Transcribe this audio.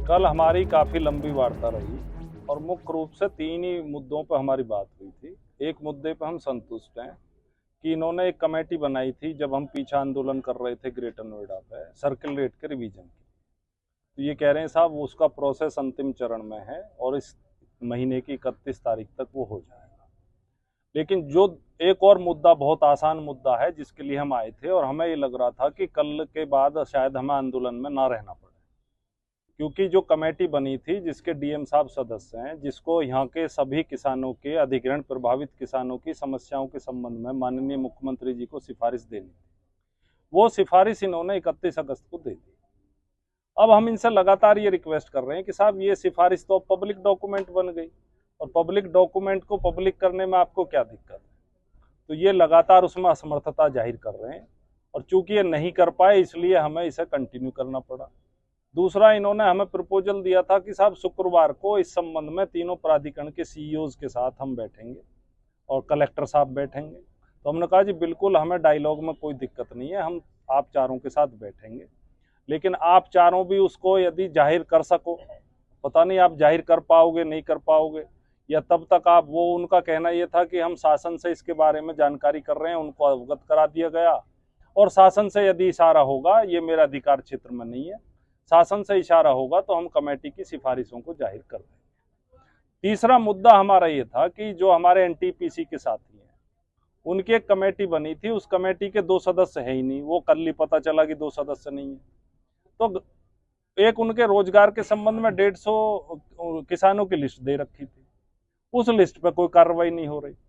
कल हमारी काफ़ी लंबी वार्ता रही और मुख्य रूप से 3 ही मुद्दों पर हमारी बात हुई थी। एक मुद्दे पर हम संतुष्ट हैं कि इन्होंने एक कमेटी बनाई थी जब हम पीछा आंदोलन कर रहे थे ग्रेटर नोएडा पे सर्किल रेट के रिवीजन की। तो ये कह रहे हैं साहब उसका प्रोसेस अंतिम चरण में है और इस महीने की 31 तारीख तक वो हो जाएगा। लेकिन जो एक और मुद्दा बहुत आसान मुद्दा है जिसके लिए हम आए थे और हमें ये लग रहा था कि कल के बाद शायद हमें आंदोलन में ना रहना पड़े, क्योंकि जो कमेटी बनी थी जिसके डीएम साहब सदस्य हैं, जिसको यहाँ के सभी किसानों के अधिग्रहण प्रभावित किसानों की समस्याओं के संबंध में माननीय मुख्यमंत्री जी को सिफारिश देनी थी, वो सिफारिश इन्होंने 31 अगस्त को दे दी। अब हम इनसे लगातार ये रिक्वेस्ट कर रहे हैं कि साहब ये सिफारिश तो पब्लिक डॉक्यूमेंट बन गई और पब्लिक डॉक्यूमेंट को पब्लिक करने में आपको क्या दिक्कत है। तो ये लगातार उसमें असमर्थता जाहिर कर रहे हैं और चूंकि ये नहीं कर पाए इसलिए हमें इसे कंटिन्यू करना पड़ा। दूसरा, इन्होंने हमें प्रपोजल दिया था कि साहब शुक्रवार को इस संबंध में तीनों प्राधिकरण के सीईओज के साथ हम बैठेंगे और कलेक्टर साहब बैठेंगे। तो हमने कहा जी बिल्कुल, हमें डायलॉग में कोई दिक्कत नहीं है, हम आप चारों के साथ बैठेंगे, लेकिन आप चारों भी उसको यदि जाहिर कर सको, पता नहीं आप जाहिर कर पाओगे नहीं कर पाओगे, या तब तक आप वो उनका कहना ये था कि हम शासन से इसके बारे में जानकारी कर रहे हैं, उनको अवगत करा दिया गया और शासन से यदि इशारा होगा, ये मेरा अधिकार क्षेत्र में नहीं है, शासन से इशारा होगा तो हम कमेटी की सिफारिशों को जाहिर कर देंगे। तीसरा मुद्दा हमारा ये था कि जो हमारे एनटीपीसी के साथी हैं उनकी एक कमेटी बनी थी, उस कमेटी के 2 सदस्य है ही नहीं, वो कल ही पता चला कि 2 सदस्य नहीं है। तो एक उनके रोजगार के संबंध में 150 किसानों की लिस्ट दे रखी थी, उस लिस्ट पे कोई कार्रवाई नहीं हो रही।